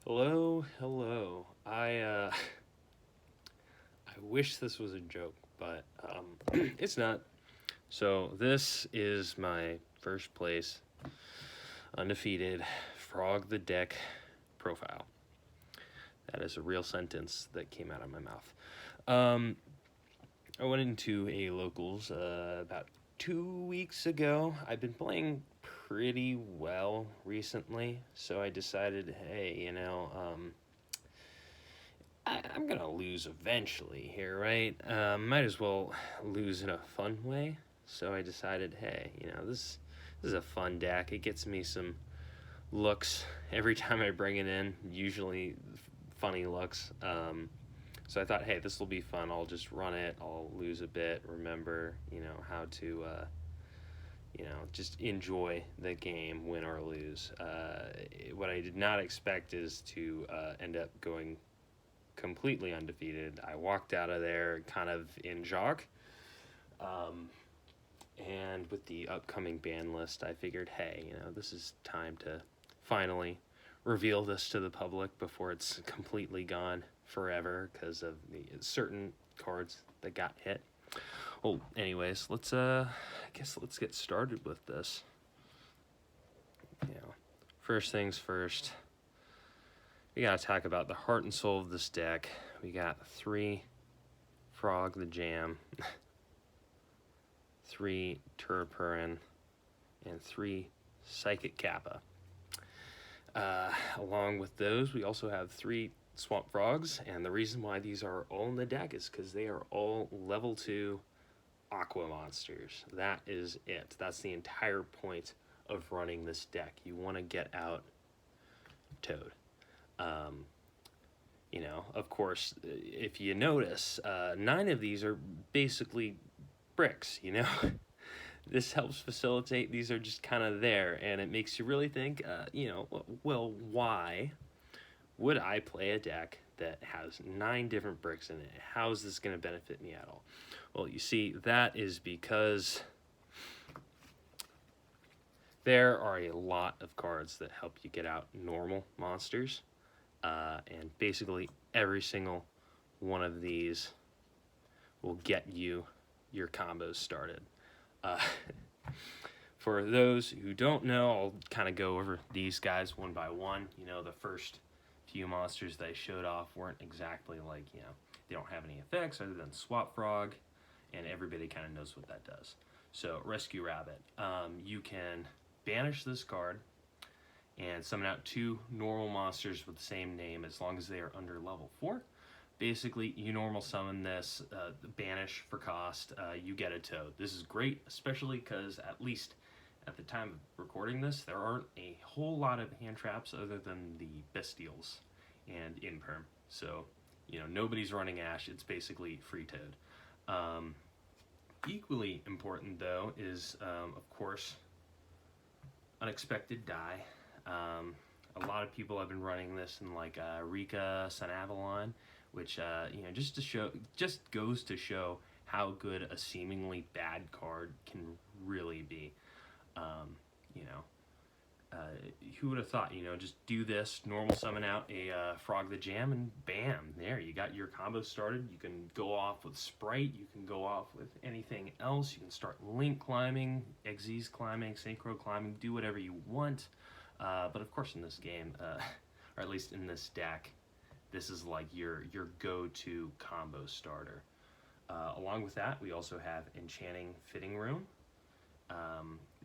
Hello. I wish this was a joke, but it's not. So this is my first place undefeated frog the deck profile. That is a real sentence that came out of my mouth. Um, I went into a locals about 2 weeks ago. I've been playing pretty well recently, so I decided, hey, I'm gonna lose eventually here, right? Might as well lose in a fun way. So I decided, hey, this is a fun deck. It gets me some looks every time I bring it in. Usually, funny looks. So I thought, hey, this will be fun. I'll just run it. I'll lose a bit. Remember, how to, just enjoy the game, win or lose. What I did not expect is to end up going completely undefeated. I walked out of there kind of in shock. And with the upcoming ban list, I figured, hey, this is time to finally reveal this to the public before it's completely gone forever because of the certain cards that got hit. Well, anyways, I guess let's get started with this. First things first, we gotta talk about the heart and soul of this deck. We got 3 Frog the Jam, 3 Turpurin, and 3 Psychic Kappa. Along with those, we also have 3 Swamp Frogs, and the reason why these are all in the deck is because they are all level 2 Aqua monsters. That is it. That's the entire point of running this deck. You want to get out Toad. Of course, if you notice, 9 of these are basically bricks, This helps facilitate, these are just kind of there, and it makes you really think, well, why would I play a deck that has 9 different bricks in it? How is this going to benefit me at all? Well, you see, that is because there are a lot of cards that help you get out normal monsters, and basically every single one of these will get you your combos started. For those who don't know, I'll kind of go over these guys one by one. The first few monsters that I showed off weren't exactly like, they don't have any effects other than Swap Frog, and everybody kind of knows what that does. So, Rescue Rabbit. You can banish this card and summon out 2 normal monsters with the same name as long as they are under level 4. Basically, you normal summon this, banish for cost, you get a Toad. This is great, especially because at least at the time of recording this, there aren't a whole lot of hand traps other than the Bestials and Imperm. So, nobody's running Ash, it's basically free Toad. Equally important, though, is, of course, Unexpected Die. A lot of people have been running this in like Rika, Sun Avalon, which just goes to show how good a seemingly bad card can really be. Who would have thought? Just do this, normal summon out a Frog the Jam, and bam, there you got your combo started. You can go off with Sprite, you can go off with anything else. You can start Link climbing, Xyz climbing, Synchro climbing, do whatever you want. But of course, in this game, or at least in this deck, this is like your go-to combo starter. Along with that, we also have Enchanting Fitting Room.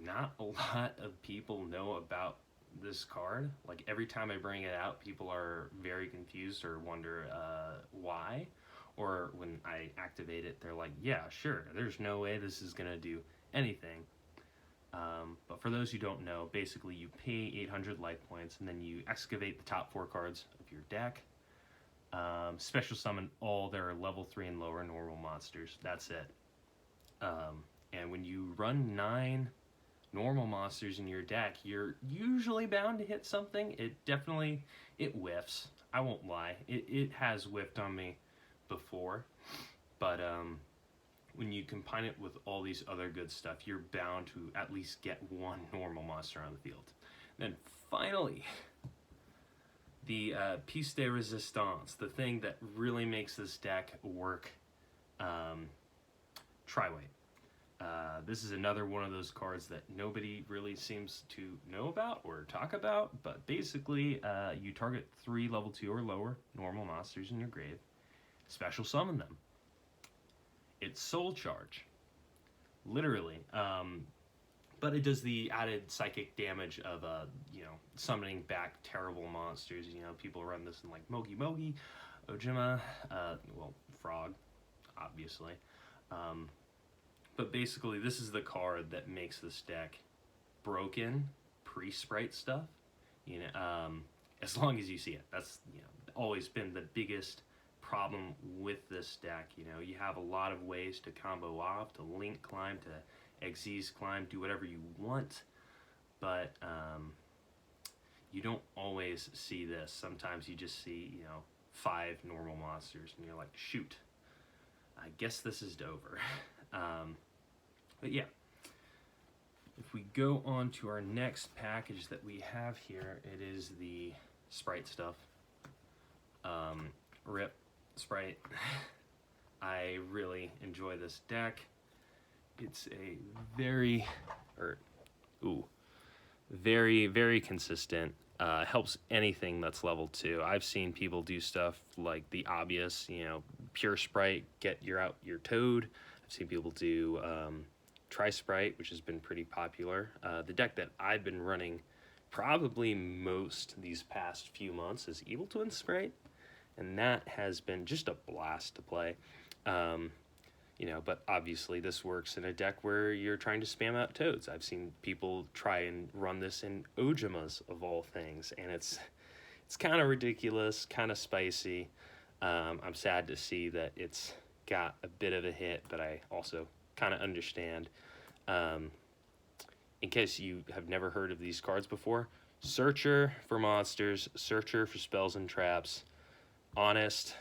Not a lot of people know about this card. Like, every time I bring it out, people are very confused or wonder why. Or when I activate it, they're like, yeah, sure, there's no way this is going to do anything. But for those who don't know, basically you pay 800 life points and then you excavate the top 4 cards of your deck. Special summon all their level 3 and lower normal monsters. That's it. And when you run 9 normal monsters in your deck, you're usually bound to hit something. It whiffs. I won't lie. It has whiffed on me before. But when you combine it with all these other good stuff, you're bound to at least get 1 normal monster on the field. Then finally, the piece de resistance, the thing that really makes this deck work, Tri-White. This is another one of those cards that nobody really seems to know about or talk about, but basically you target 3 level 2 or lower normal monsters in your grave, special summon them. It's soul charge, literally, but it does the added psychic damage of summoning back terrible monsters. People run this in like Mogi Mogi, Ojima, Frog, obviously. But basically, this is the card that makes this deck broken pre-sprite stuff. As long as you see it. That's always been the biggest problem with this deck. You have a lot of ways to combo off, to link climb, to Xyz climb, do whatever you want, but you don't always see this. Sometimes you just see 5 normal monsters, and you're like, shoot, I guess this is over. But yeah, if we go on to our next package that we have here, it is the Sprite stuff. Rip Sprite. I really enjoy this deck. It's a very, very consistent. Helps anything that's level 2. I've seen people do stuff like the obvious, pure Sprite, get out your Toad. I've seen people do Tri-Sprite, which has been pretty popular. The deck that I've been running probably most these past few months is Evil Twin Sprite, and that has been just a blast to play. But obviously this works in a deck where you're trying to spam out Toads. I've seen people try and run this in Ojimas, of all things, and it's kind of ridiculous, kind of spicy. I'm sad to see that it's got a bit of a hit, but I also kind of understand. In case you have never heard of these cards before, Searcher for monsters, Searcher for spells and traps, Honest,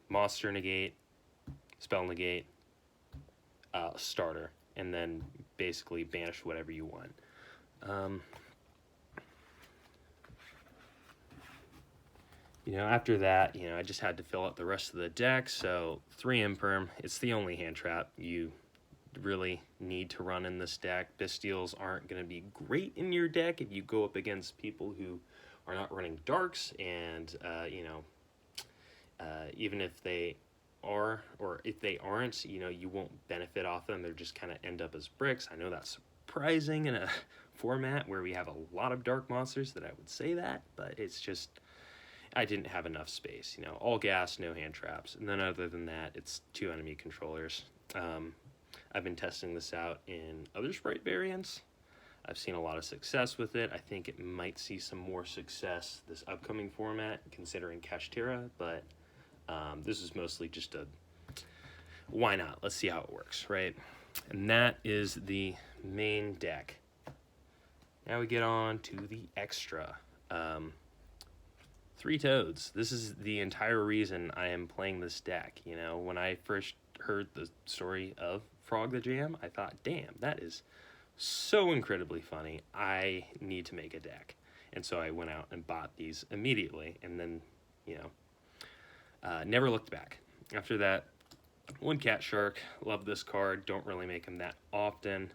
Monster Negate, Spell Negate, Starter, and then basically banish whatever you want. After that, I just had to fill out the rest of the deck. So 3 Imperm, it's the only hand trap you really need to run in this deck. Bestials aren't going to be great in your deck if you go up against people who are not running darks, and even if they are, or if they aren't, you won't benefit off them. They're just kind of end up as bricks. I know that's surprising in a format where we have a lot of dark monsters that I would say that, but it's just, I didn't have enough space. All gas, no hand traps. And then other than that, it's 2 enemy controllers. I've been testing this out in other Sprite variants. I've seen a lot of success with it. I think it might see some more success this upcoming format, considering Kashtira, but this is mostly just a why not? Let's see how it works, right? And that is the main deck. Now we get on to the extra. 3 Toads. This is the entire reason I am playing this deck. When I first heard the story of Frog the Jam, I thought, damn, that is so incredibly funny. I need to make a deck. And so I went out and bought these immediately, and then, never looked back. After that, 1 Cat Shark. Love this card. Don't really make them that often.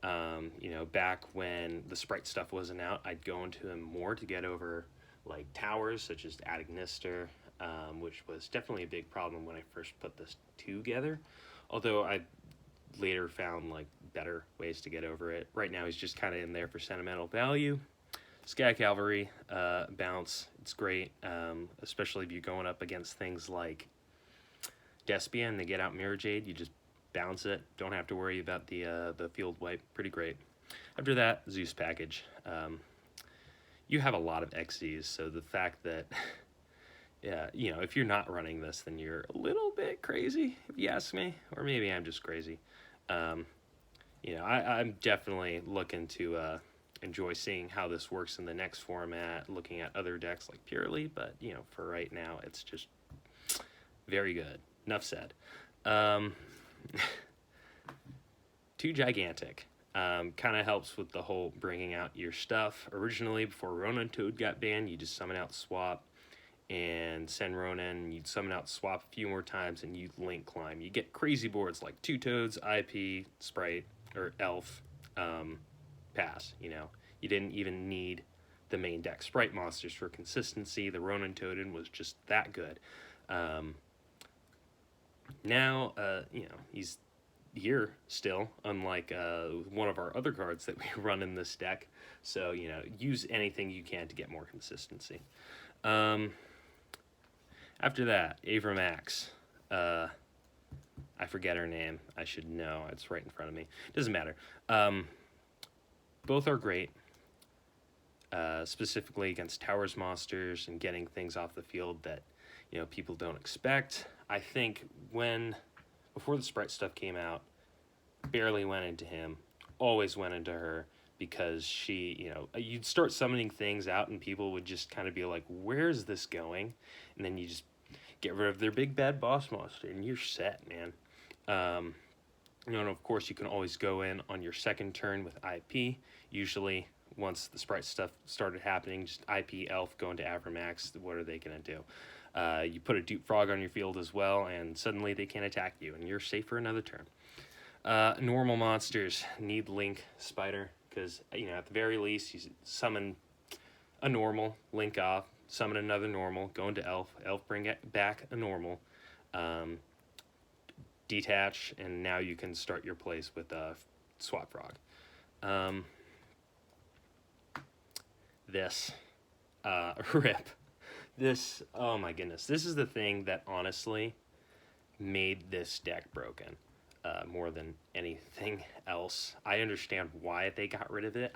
Back when the Sprite stuff wasn't out, I'd go into him more to get over like towers, such as Adagnister, which was definitely a big problem when I first put this together. Although I later found like better ways to get over it. Right now he's just kind of in there for sentimental value. Sky Cavalry, bounce, it's great, especially if you're going up against things like Despia and they get out Mirror Jade. You just bounce it, don't have to worry about the field wipe. Pretty great. After that, Zeus package. You have a lot of XZs, so the fact that if you're not running this, then you're a little bit crazy, if you ask me, or maybe I'm just crazy. I'm definitely looking to enjoy seeing how this works in the next format, looking at other decks like Purely, but for right now, it's just very good. Enough said. Too gigantic. Kind of helps with the whole bringing out your stuff. Originally, before Ronan Toad got banned, you just summon out swap. and send Ronan, you'd summon out swap a few more times, and you'd link climb. You get crazy boards like Two Toads, IP, Sprite, or Elf, pass, you know. You didn't even need the main deck Sprite monsters for consistency. The Ronan Toaden was just that good. Now, you know, he's here still, unlike one of our other cards that we run in this deck. So, you know, use anything you can to get more consistency. After that, Avramax. I forget her name. I should know. It's right in front of me. Doesn't matter. Both are great. Specifically against Towers monsters and getting things off the field that, you know, people don't expect. I think before the Sprite stuff came out, barely went into him, always went into her, because she, you know, you'd start summoning things out and people would just kind of be like, where's this going? And then you just get rid of their big bad boss monster and you're set, man. You know, and of course you can always go in on your second turn with IP. Usually once the Sprite stuff started happening, just IP Elf going to Avramax, what are they going to do? You put a Dupe Frog on your field as well, and suddenly they can't attack you, and you're safe for another turn. Normal monsters need Link Spider, because, you know, at the very least, you summon a normal, Link off, summon another normal, go into Elf, Elf bring back a normal, detach, and now you can start your plays with Swap Frog. Rip. This, oh my goodness, this is the thing that honestly made this deck broken more than anything else. I understand why they got rid of it.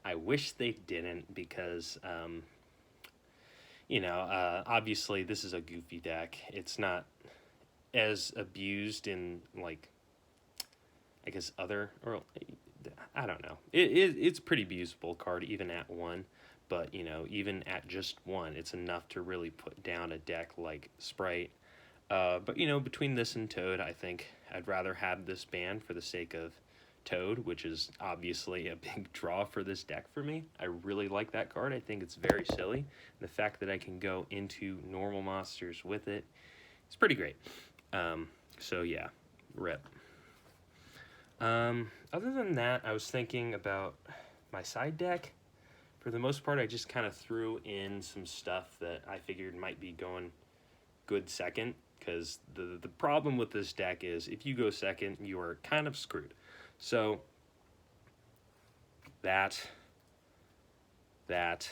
I wish they didn't, because, you know, obviously this is a goofy deck. It's not as abused in, like, I guess or I don't know. It's a pretty abusable card even at 1. But, you know, even at just 1, it's enough to really put down a deck like Sprite. But, you know, between this and Toad, I think I'd rather have this ban for the sake of Toad, which is obviously a big draw for this deck for me. I really like that card. I think it's very silly. The fact that I can go into normal monsters with it, it's pretty great. So, yeah, rip. Other than that, I was thinking about my side deck. For the most part, I just kind of threw in some stuff that I figured might be going good second, because the problem with this deck is if you go second, you are kind of screwed. So that. There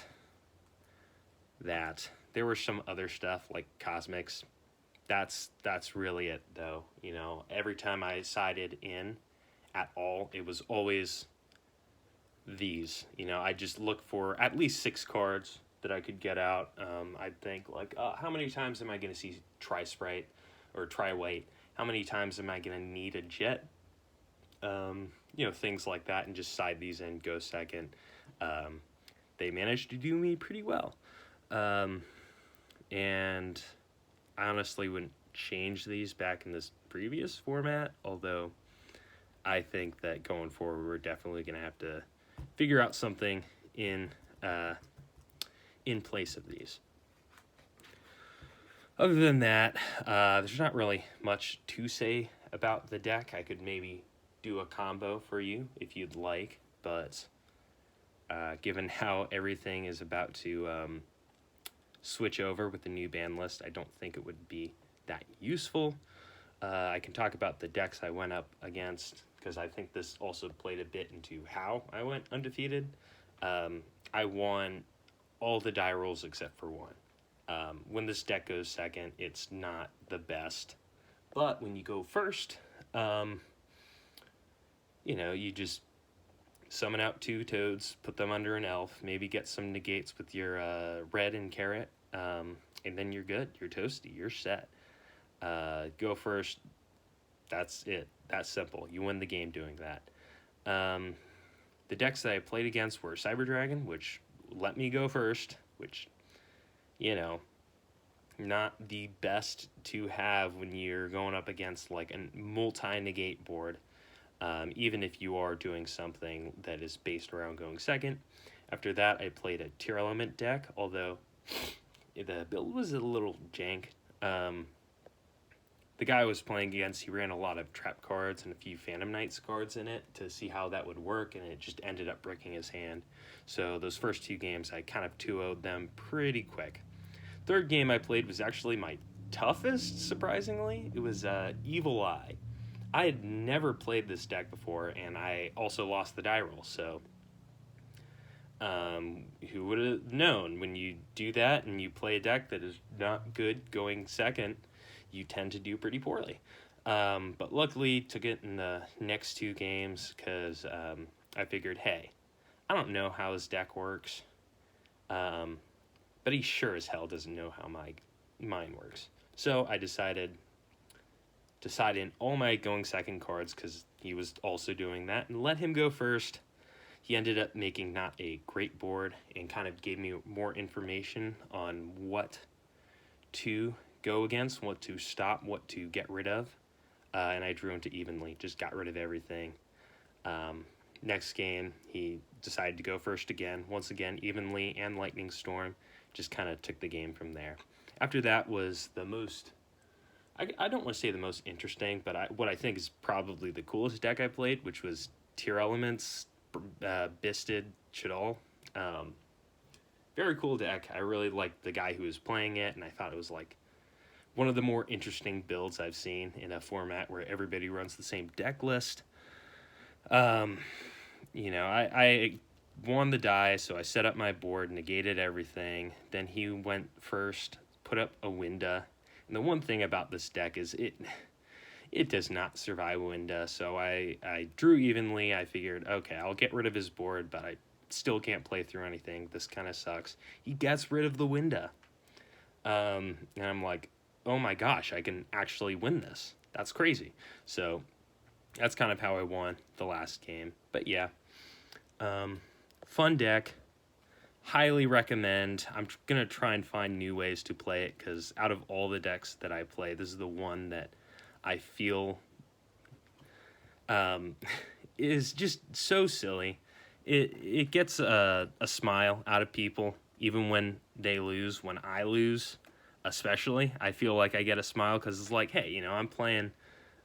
were some other stuff like Cosmics. That's really it, though. You know, every time I sided in at all, it was always these. You know, I just look for at least 6 cards that I could get out. I'd think, like, how many times am I going to see Tri-Sprite or Tri-White? How many times am I going to need a Jet? You know, things like that, and just side these in, go second. They managed to do me pretty well. And I honestly wouldn't change these back in this previous format, although I think that going forward, we're definitely going to have to figure out something in place of these. Other than that, there's not really much to say about the deck. I could maybe do a combo for you if you'd like, but given how everything is about to switch over with the new ban list, I don't think it would be that useful. I can talk about the decks I went up against, because I think this also played a bit into how I went undefeated. I won all the die rolls except for 1. When this deck goes second, it's not the best. But when you go first, you know, you just summon out 2 Toads, put them under an Elf, maybe get some negates with your red and carrot, and then you're good. You're toasty. You're set. Go first. That's it. That's simple. You win the game doing that. The decks that I played against were Cyber Dragon, which let me go first, which, you know, not the best to have when you're going up against like a multi-negate board, even if you are doing something that is based around going second. After that, I played a Tier Element deck, although the build was a little jank. The guy I was playing against, he ran a lot of trap cards and a few Phantom Knights cards in it to see how that would work, and it just ended up breaking his hand. So those first 2 games, I kind of 2-0'd them pretty quick. Third game I played was actually my toughest, surprisingly. It was Evil Eye. I had never played this deck before, and I also lost the die roll, so who would have known? When you do that and you play a deck that is not good going second, you tend to do pretty poorly. But luckily took it in the next 2 games because I figured, hey, I don't know how his deck works, but he sure as hell doesn't know how mine works. So I decided in all my going second cards, because he was also doing that, and let him go first. He ended up making not a great board and kind of gave me more information on what to go against, what to stop, what to get rid of, and I drew him to evenly, just got rid of everything. Next game, he decided to go first again, once again, evenly and Lightning Storm, just kind of took the game from there. After that was the most, I don't want to say the most interesting, but what I think is probably the coolest deck I played, which was Tier Elements, Bisted, Chidal. Very cool deck. I really liked the guy who was playing it, and I thought it was like one of the more interesting builds I've seen in a format where everybody runs the same deck list. I won the die, so I set up my board, negated everything. Then he went first, put up a Winda. And the one thing about this deck is it does not survive Winda, so I drew evenly. I figured, okay, I'll get rid of his board, but I still can't play through anything. This kind of sucks. He gets rid of the Winda. And I'm like, oh my gosh, I can actually win this. That's crazy. So that's kind of how I won the last game. But yeah, fun deck. Highly recommend. I'm going to try and find new ways to play it, because out of all the decks that I play, this is the one that I feel is just so silly. It gets a smile out of people, even when they lose. When I lose, especially, I feel like I get a smile, because it's like, hey, I'm playing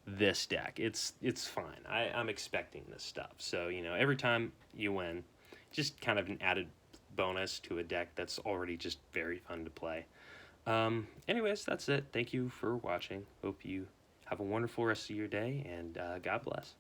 this deck. It's fine. I'm expecting this stuff. So, every time you win, just kind of an added bonus to a deck that's already just very fun to play. Anyways, that's it. Thank you for watching. Hope you have a wonderful rest of your day, and God bless.